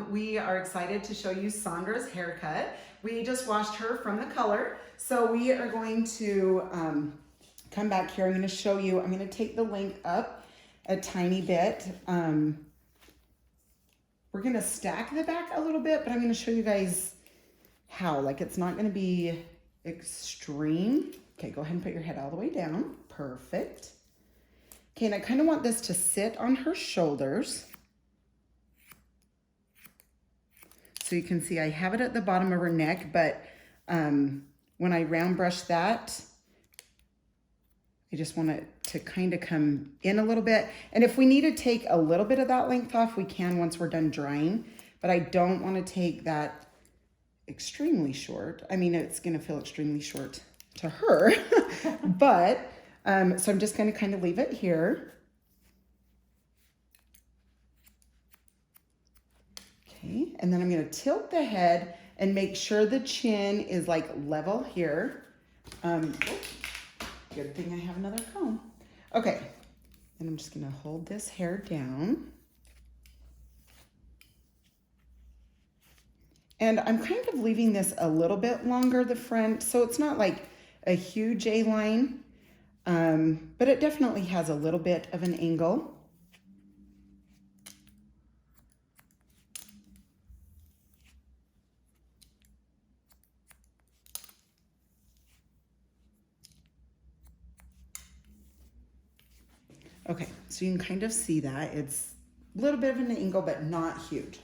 We are excited to show you Sandra's haircut. We just washed her from the color. So we are going to come back here. I'm going to show you, I'm going to take the length up a tiny bit. We're going to stack the back a little bit, but I'm going to show you guys how. Like, it's not going to be extreme. Okay, go ahead and put your head all the way down. Perfect. Okay, and I kind of want this to sit on her shoulders. So you can see I have it at the bottom of her neck, but when I round brush that, I just want it to kind of come in a little bit. And if we need to take a little bit of that length off, we can once we're done drying, but I don't want to take that extremely short. I mean, it's going to feel extremely short to her, but so I'm just going to kind of leave it here. Okay, and then I'm going to tilt the head and make sure the chin is like level here. Good thing I have another comb. Okay, and I'm just going to hold this hair down. And I'm kind of leaving this a little bit longer, the front, so it's not like a huge A-line, but it definitely has a little bit of an angle. Okay, so you can kind of see that. It's a little bit of an angle, but not huge.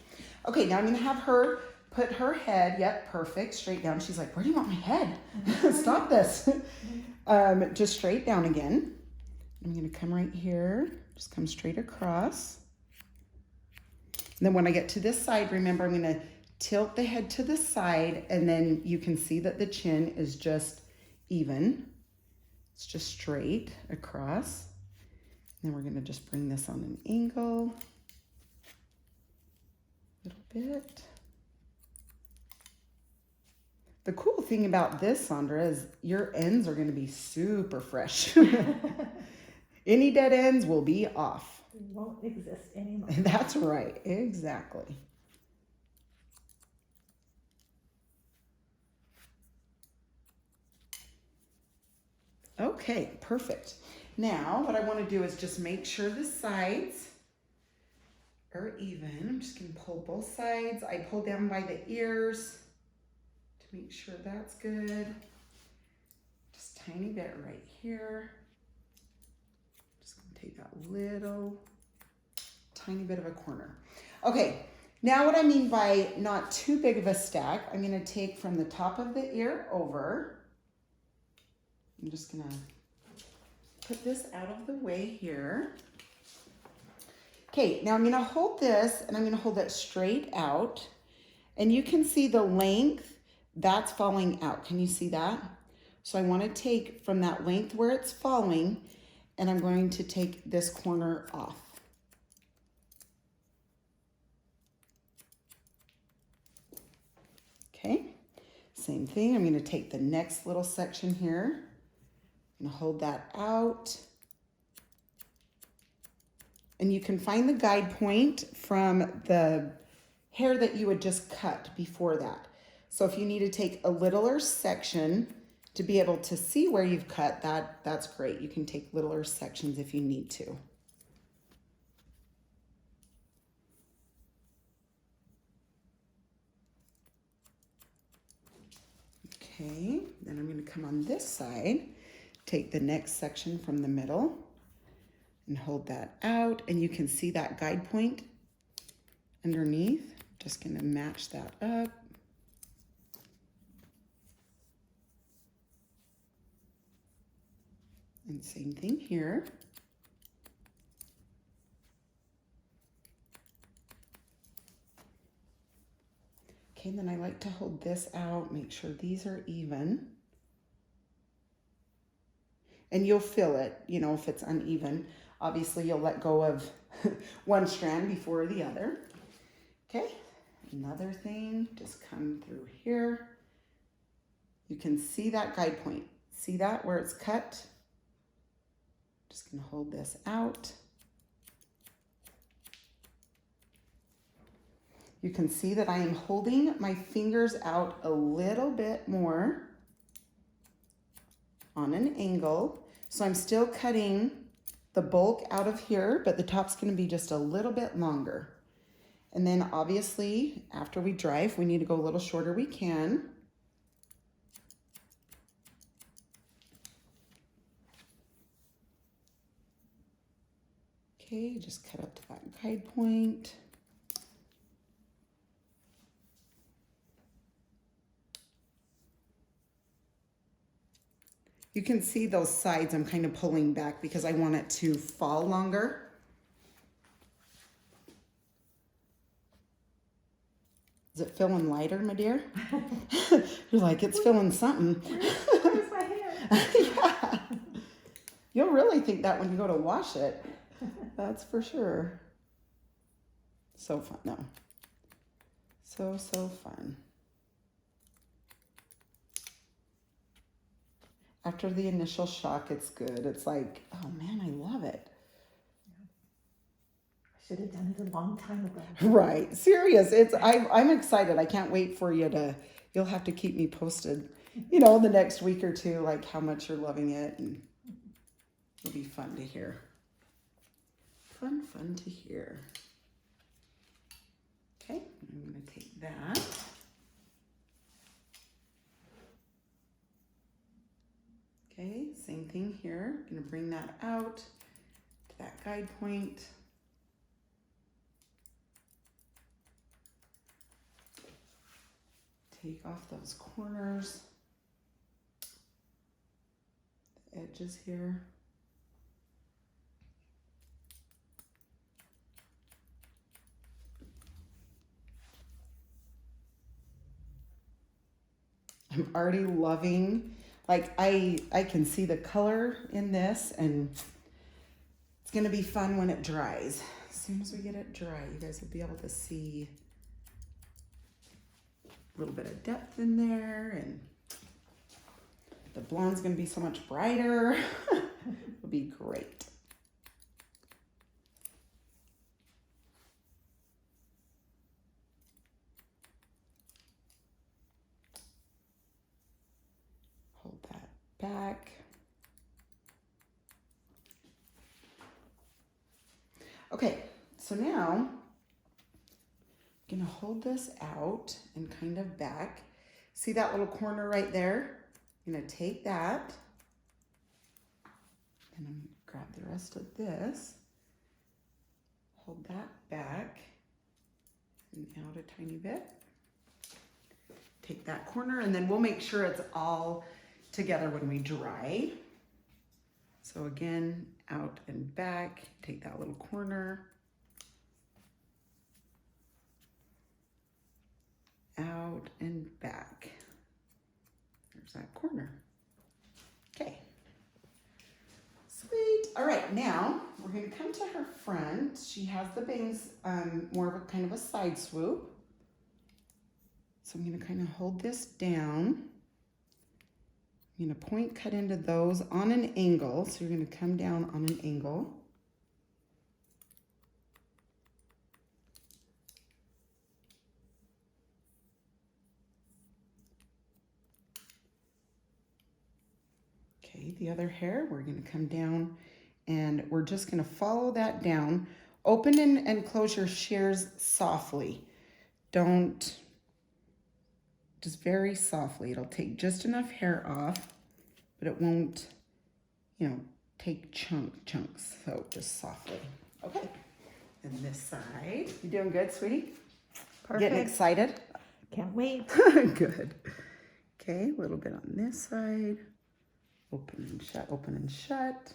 Okay, now I'm gonna have her put her head, yep, perfect, straight down. She's like, where do you want my head? Stop this. Just straight down again. I'm gonna come right here, just come straight across. And then when I get to this side, remember I'm gonna tilt the head to the side, and then you can see that the chin is just even. It's just straight across. Then we're gonna just bring this on an angle a little bit. The cool thing about this, Sandra, is your ends are gonna be super fresh. Any dead ends will be off. They won't exist anymore. That's right, exactly. Okay, perfect. Now, what I want to do is just make sure the sides are even. I'm just going to pull both sides. I pull down by the ears to make sure that's good. Just a tiny bit right here. Just going to take that little tiny bit of a corner. Okay, now what I mean by not too big of a stack, I'm going to take from the top of the ear over. I'm just going to put this out of the way here. Okay, now I'm gonna hold this and I'm gonna hold it straight out. And you can see the length, that's falling out. Can you see that? So I wanna take from that length where it's falling, and I'm going to take this corner off. Okay, same thing. I'm gonna take the next little section here. And hold that out. And you can find the guide point from the hair that you had just cut before that. So if you need to take a littler section to be able to see where you've cut, that's great. You can take littler sections if you need to. Okay, then I'm going to come on this side. Take the next section from the middle and hold that out, and you can see that guide point underneath. Just gonna match that up. And same thing here. Okay, then I like to hold this out, make sure these are even. And you'll feel it, you know, if it's uneven. Obviously, you'll let go of one strand before the other. Okay, another thing, just come through here. You can see that guide point. See that where it's cut? Just gonna hold this out. You can see that I am holding my fingers out a little bit more on an angle. So I'm still cutting the bulk out of here, but the top's gonna be just a little bit longer. And then obviously, after we dry, if we need to go a little shorter, we can. Okay, just cut up to that guide point. You can see those sides I'm kind of pulling back because I want it to fall longer. Is it feeling lighter, my dear? You're like, it's feeling something. Where's my hair? Yeah. You'll really think that when you go to wash it. That's for sure. So fun, though. So fun. After the initial shock, it's good. It's like, oh man, I love it. I should have done it a long time ago. Right, serious. I'm excited. I can't wait for you to. You'll have to keep me posted. You know, the next week or two, like how much you're loving it, and it'll be fun to hear. Fun to hear. Okay, I'm gonna take that. Okay, same thing here. I'm gonna bring that out to that guide point. Take off those corners, the edges here. I'm already loving, like I can see the color in this, and it's gonna be fun when it dries. As soon as we get it dry, you guys will be able to see a little bit of depth in there, and the blonde's gonna be so much brighter. It'll be great. Hold that back. Okay, so now I'm gonna hold this out and kind of back. See that little corner right there? I'm gonna take that and I'm gonna grab the rest of this, hold that back and out a tiny bit. Take that corner, and then we'll make sure it's all together when we dry. So again, out and back, take that little corner, out and back. There's that corner. Okay. Sweet. All right, now we're going to come to her front. She has the bangs more of a kind of a side swoop. So I'm going to kind of hold this down. I'm going to point cut into those on an angle. So you're going to come down on an angle. Okay, the other hair, we're going to come down and we're just going to follow that down. Open and close your shears softly. Don't, just very softly. It'll take just enough hair off, but it won't, you know, take chunks. So just softly. Okay. And this side. You doing good, sweetie? Perfect. Getting excited? Can't wait. Good. Okay, a little bit on this side. Open and shut, open and shut.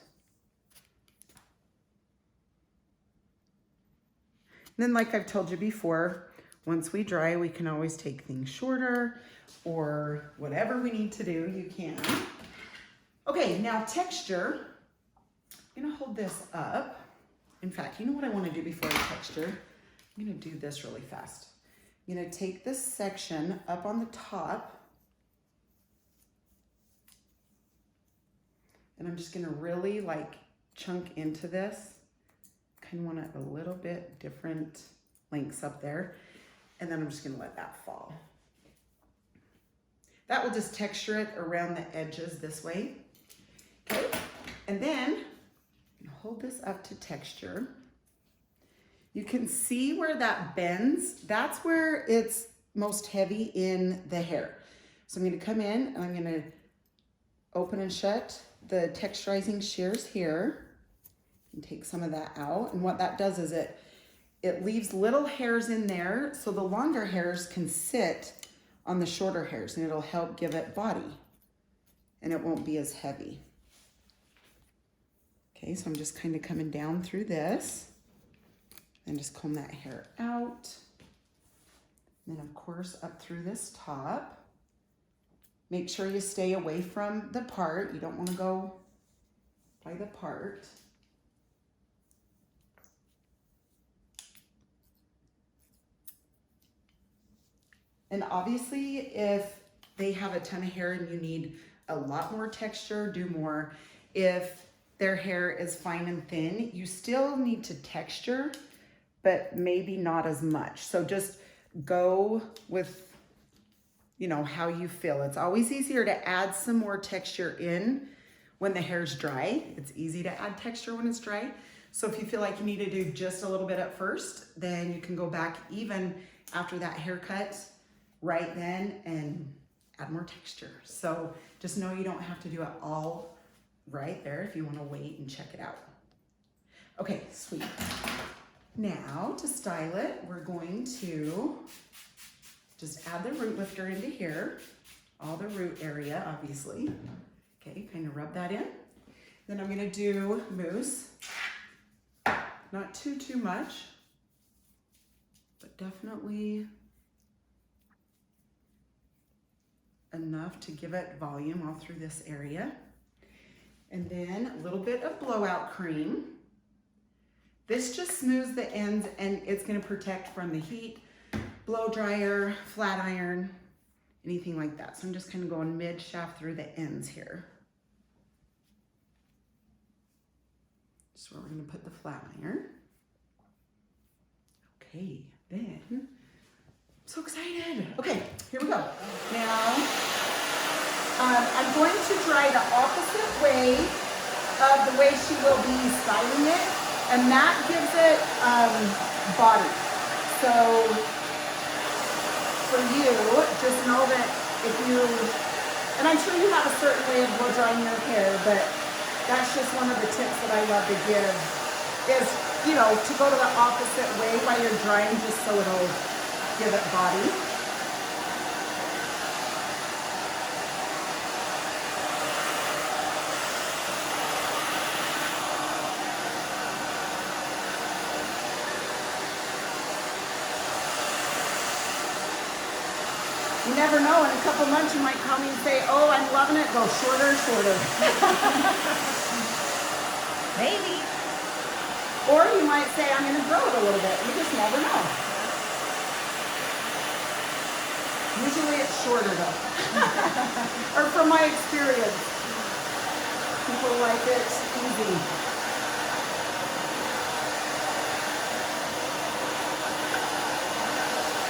And then like I've told you before, once we dry, we can always take things shorter or whatever we need to do, you can. Okay, now texture. I'm gonna hold this up. In fact, you know what I wanna do before I texture? I'm gonna do this really fast. I'm gonna take this section up on the top, and I'm just gonna really like chunk into this. Kind of want it a little bit different lengths up there. And then I'm just gonna let that fall. That will just texture it around the edges this way. Okay, and then hold this up to texture. You can see where that bends. That's where it's most heavy in the hair. So I'm gonna come in and I'm gonna open and shut the texturizing shears here and take some of that out. And what that does is it leaves little hairs in there so the longer hairs can sit on the shorter hairs and it'll help give it body and it won't be as heavy. Okay, so I'm just kind of coming down through this and just comb that hair out. And then of course up through this top. Make sure you stay away from the part. You don't want to go by the part. And obviously if they have a ton of hair and you need a lot more texture, do more. If their hair is fine and thin, you still need to texture, but maybe not as much. So just go with, you know, how you feel. It's always easier to add some more texture in when the hair's dry. It's easy to add texture when it's dry. So if you feel like you need to do just a little bit at first, then you can go back even after that haircut right then and add more texture. So just know you don't have to do it all right there if you want to wait and check it out. Okay, sweet. Now to style it, we're going to just add the root lifter into here, all the root area, obviously. Okay, kind of rub that in. Then I'm gonna do mousse. Not too much, but definitely enough to give it volume all through this area. And then a little bit of blowout cream. This just smooths the ends and it's gonna protect from the heat, blow dryer, flat iron, anything like that. So I'm just kind of going mid shaft through the ends here. Just where we're gonna put the flat iron. Okay, then, I'm so excited. Okay, here we go. Now, I'm going to dry the opposite way of the way she will be styling it, and that gives it body. So, for you, just know that if you, and I'm sure you have a certain way of blow drying your hair, but that's just one of the tips that I love to give is, you know, to go to the opposite way while you're drying just so it'll give it body. You never know, in a couple months you might call me and say, oh, I'm loving it, go shorter, shorter. Maybe. Or you might say, I'm gonna grow it a little bit. You just never know. Usually it's shorter though. Or from my experience, people like it easy.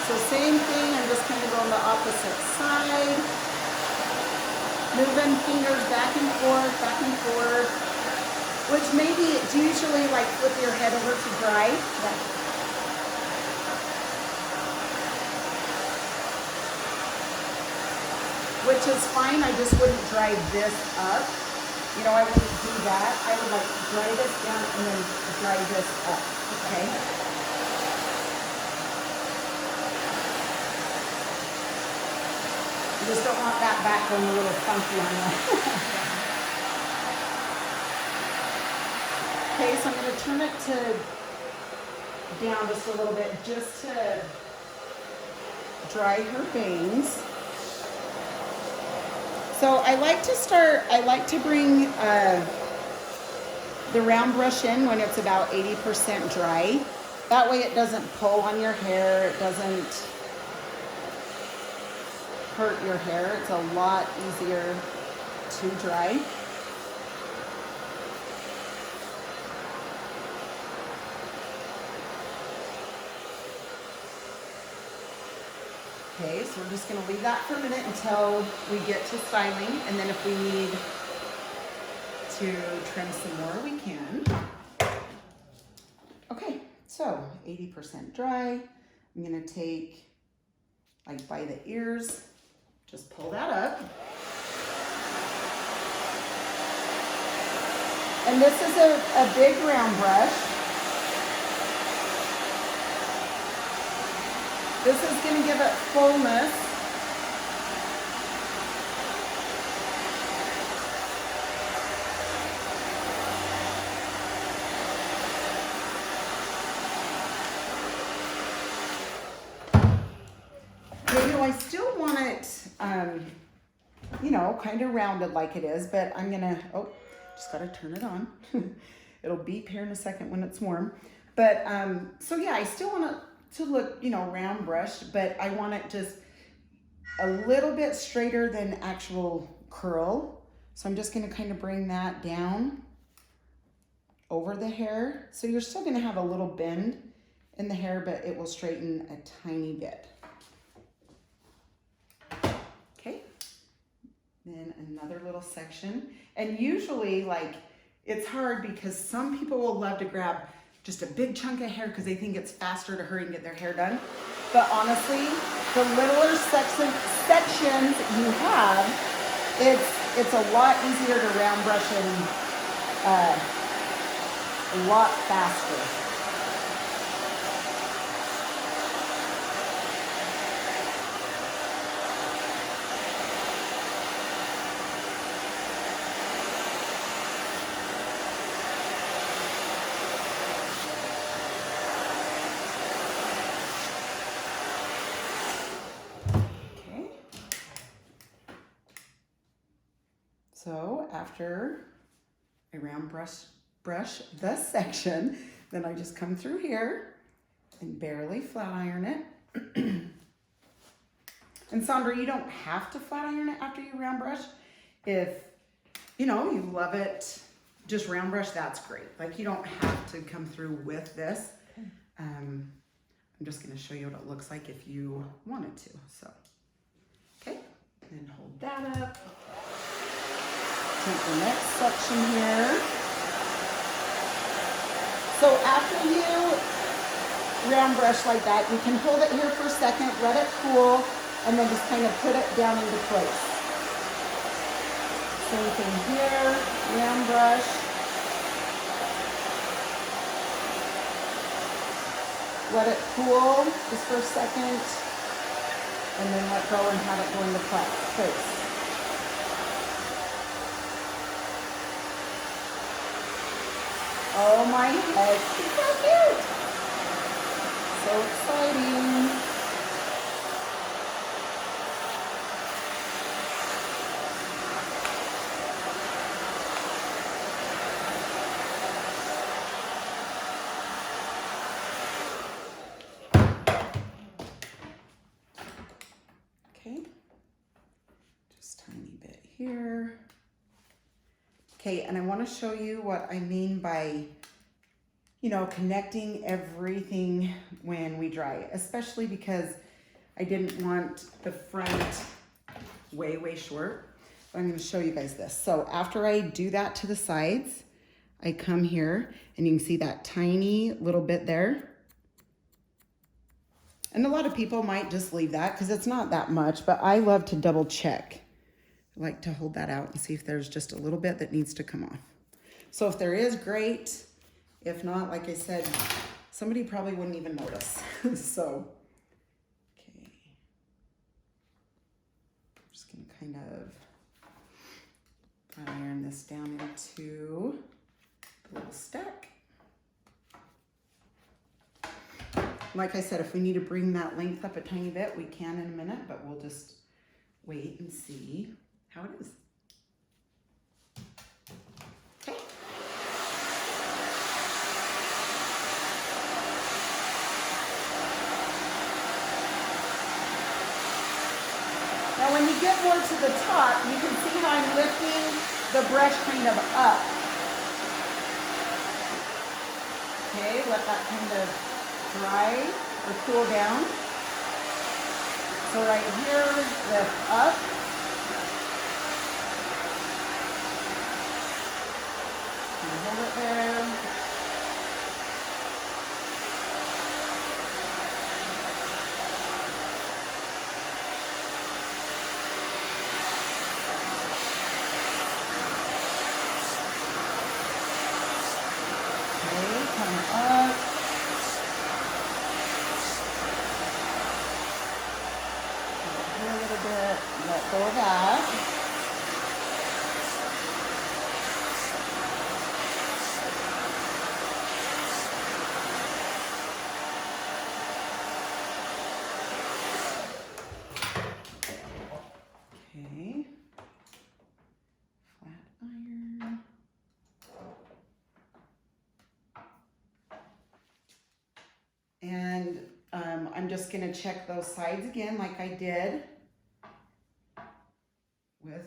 So same thing, I'm just kind of going the opposite side. Moving fingers back and forth, which maybe it's usually like flip your head over to dry. Yeah. Which is fine, I just wouldn't dry this up. You know, I wouldn't do that. I would like dry this down and then dry this up, okay? You just don't want that back going a little funky on you. Okay, so I'm going to turn it down just a little bit just to dry her bangs. So I like to bring the round brush in when it's about 80% dry. That way it doesn't pull on your hair, it doesn't hurt your hair. It's a lot easier to dry. Okay, so we're just gonna leave that for a minute until we get to styling, and then if we need to trim some more, we can. Okay, so 80% dry. I'm gonna take, like by the ears, just pull that up. And this is a big round brush. This is going to give it fullness. You know, I still want it, you know, kind of rounded like it is, but I'm going to, oh, just got to turn it on. It'll beep here in a second when it's warm. But, so yeah, I still want it to look, you know, round brushed, but I want it just a little bit straighter than actual curl. So I'm just going to kind of bring that down over the hair. So you're still going to have a little bend in the hair, but it will straighten a tiny bit. Okay. Then another little section. And usually, like, it's hard because some people will love to grab just a big chunk of hair because they think it's faster to hurry and get their hair done. But honestly, the littler sections you have, it's a lot easier to round brush and a lot faster. So after I round brush this section, then I just come through here and barely flat iron it. And Sandra, you don't have to flat iron it after you round brush. If, you know, you love it, just round brush, that's great. Like, you don't have to come through with this. I'm just gonna show you what it looks like if you wanted to, so. Okay, and hold that up. Take the next section here. So after you round brush like that, you can hold it here for a second, let it cool, and then just kind of put it down into place. Same thing here, round brush. Let it cool just for a second, and then let go and have it go into place. Oh my head, she's so cute. So exciting. Okay, just a tiny bit here. Okay, and I want to show you what I mean by, you know, connecting everything when we dry, especially because I didn't want the front way short. But I'm going to show you guys this. So after I do that to the sides, I come here and you can see that tiny little bit there. And a lot of people might just leave that because it's not that much, but I love to double check. I like to hold that out and see if there's just a little bit that needs to come off. So if there is, great. If not, like I said, somebody probably wouldn't even notice. So, okay. I'm just gonna kind of iron this down into a little stack. Like I said, if we need to bring that length up a tiny bit, we can in a minute, but we'll just wait and see how it is. Okay. Now when you get more to the top, you can see how I'm lifting the brush kind of up. Okay, let that kind of dry or cool down. So So right here, lift up. And hold it there. Okay, come up. Here a little bit, let go of that. Okay, flat iron. And I'm just gonna check those sides again like I did with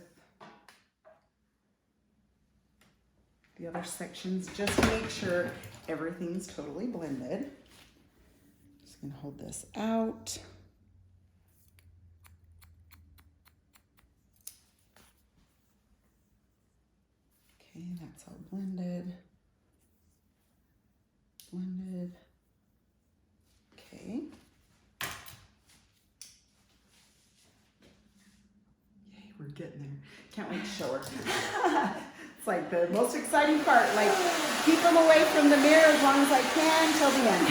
the other sections, just to make sure everything's totally blended. Just gonna hold this out. Okay, that's all blended. Blended. Okay. Yay, we're getting there. Can't wait to show her. It's like the most exciting part. Like, keep them away from the mirror as long as I can till the end.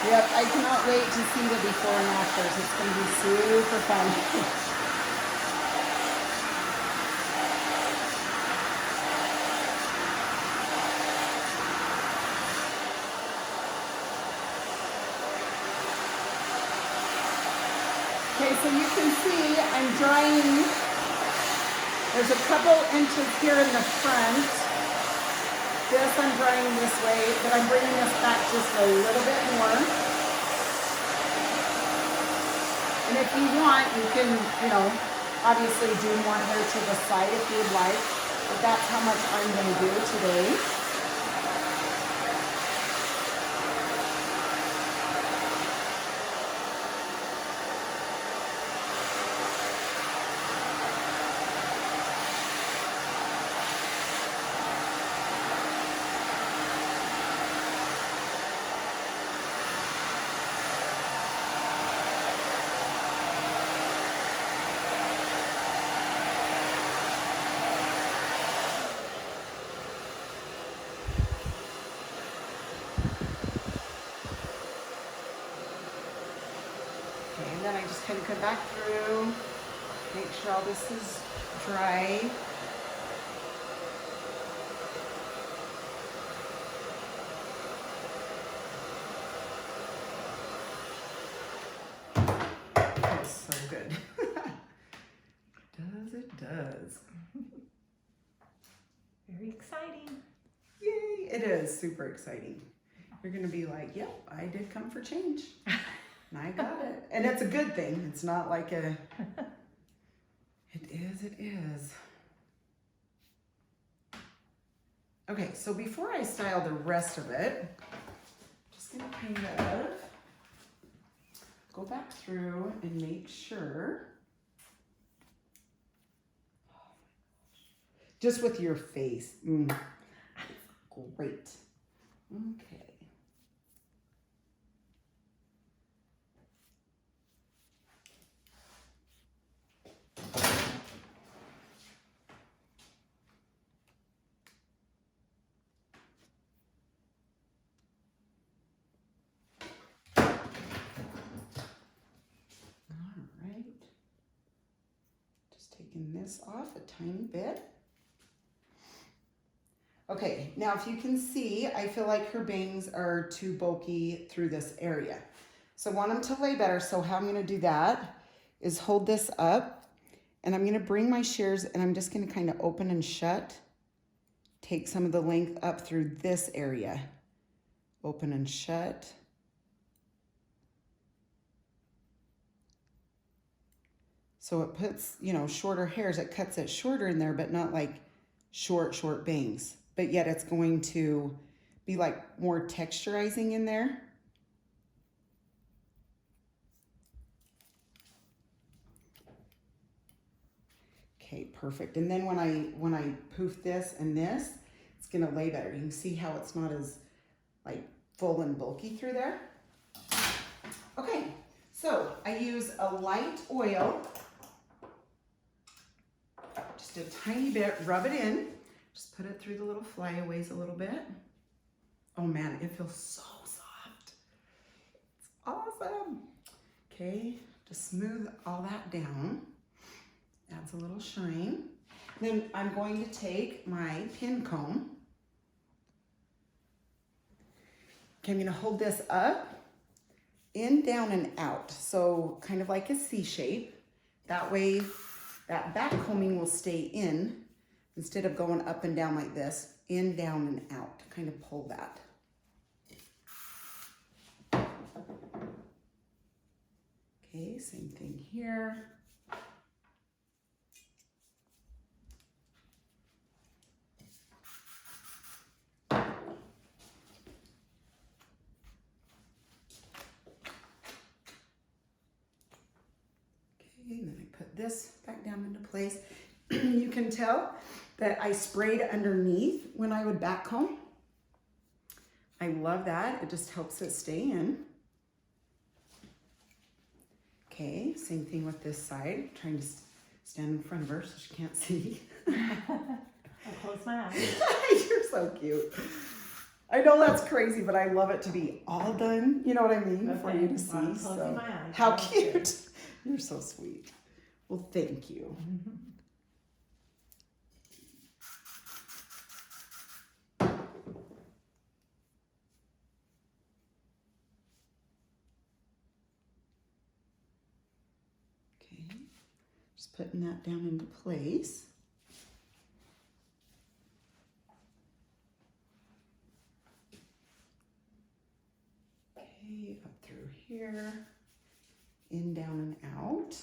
Yep, I cannot wait to see the before and afters. It's going to be super fun. Okay, so you can see I'm drying. There's a couple inches here in the front. This I'm drying this way, but I'm bringing this back just a little bit more. And if you want, you can, obviously do more hair to the side if you would like, but that's how much I'm going to do today. Then I just kind of come back through, make sure all this is dry. That's so good. It does. Very exciting. Yay, it is super exciting. You're gonna be like, yep, I did come for change. And I got it. And it's a good thing. It's not like a, it is. Okay, so before I style the rest of it, I'm just gonna kind of go back through and make sure. Just with your face. Great. Okay. Taking this off a tiny bit. Okay, now if you can see, I feel like her bangs are too bulky through this area. So I want them to lay better, so how I'm gonna do that is hold this up, and I'm gonna bring my shears and I'm just gonna kind of open and shut, take some of the length up through this area. open and shut. So it puts, you know, shorter hairs. It cuts it shorter in there, but not like short bangs. But yet it's going to be like more texturizing in there. Okay, perfect. And then when I poof this and this, it's gonna lay better. You can see how it's not as like full and bulky through there. Okay, so I use a light oil, just a tiny bit, rub it in, just put it through the little flyaways a little bit. Oh man, it feels so soft. It's awesome. Okay, just smooth all that down. Adds a little shine. Then I'm going to take my pin comb. Okay, I'm gonna hold this up, in, down, and out. So kind of like a C shape. That way, that back combing will stay in instead of going up and down like this, in, down, and out. Kind of pull that. Okay, same thing here. And then I put this back down into place. You can tell that I sprayed underneath when I would back comb. I love that. It just helps it stay in. Okay, same thing with this side. Trying to stand in front of her so she can't see. I'll close my eyes. You're so cute. I know that's crazy, but I love it to be all done. You know what I mean? Okay. For you to see. Well, I'm closing So my eyes. how That's cute. good. You're so sweet. Well, thank you. Okay, just putting that down into place. Okay, up through here, in, down, and out.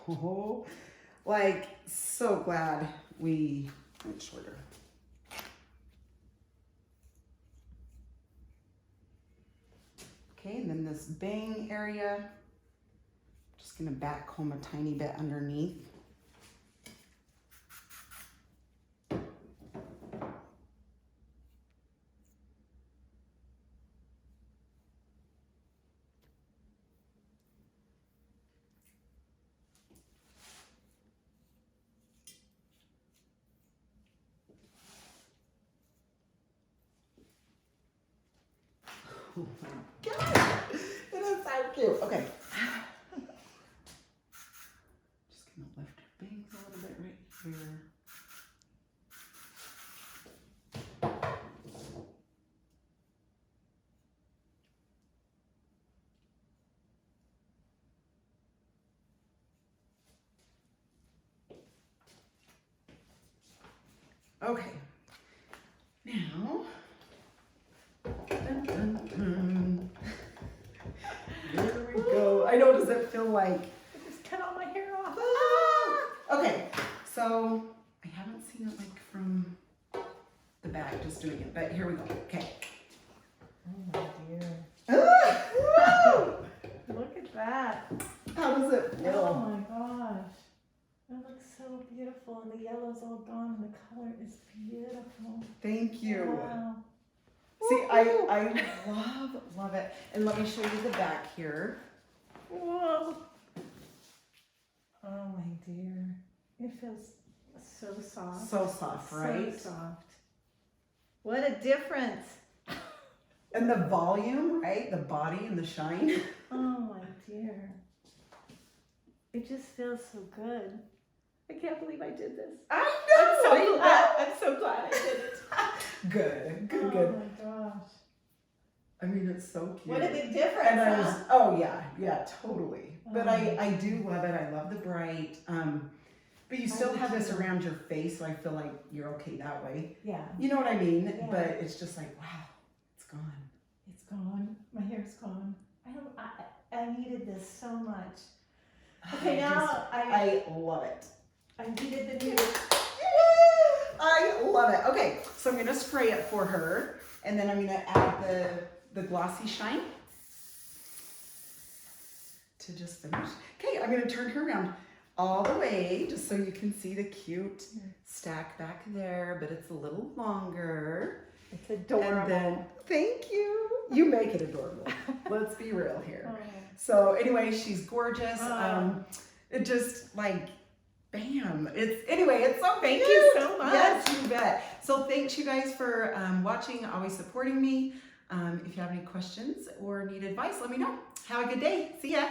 Oh, like, so glad we went shorter. Okay, and then this bang area, just gonna back comb a tiny bit underneath. Oh my God, it is so cute. Okay. Just gonna lift her bangs a little bit right here. Okay. Now, dun, dun, dun. There we go. I know, does it feel like, I just cut all my hair off. ah! Okay, so I haven't seen it like from the back, just doing it, but here we go. Okay. Oh my dear. Ah! Woo! Look at that. How does it Oh feel? my gosh. It looks so beautiful, and the yellow's all gone, and the color is beautiful. Thank you. Wow. See, I love it. And let me show you the back here. Whoa. Oh my dear. It feels so soft. So soft, right? So soft. What a difference. And the volume, right? The body and the shine. Oh my dear. It just feels so good. I can't believe I did this. I know. I'm so glad I did it. Good, good, Oh good. my gosh. I mean, it's so cute. What a big difference, And I was, huh? oh yeah, totally. But Oh. I do love it. I love the bright. But you still do have this too. around your face, so I feel like you're okay that way. Yeah, You know what I mean? Yeah. But it's just like, wow, it's gone. it's gone. My hair's gone. I needed this so much. Okay, now I love it. I needed the new. I love it. Okay, so I'm gonna spray it for her, and then I'm gonna add the glossy shine to just finish. Okay, I'm gonna turn her around all the way just so you can see the cute stack back there, but it's a little longer. It's adorable. And then, thank you. You make it adorable. Let's be real here. Oh. So anyway, she's gorgeous. Oh. It just like, bam. It's so Thank cute. you so much. Yes, you bet. So thanks you guys for watching, always supporting me. If you have any questions or need advice, let me know. Have a good day. See ya.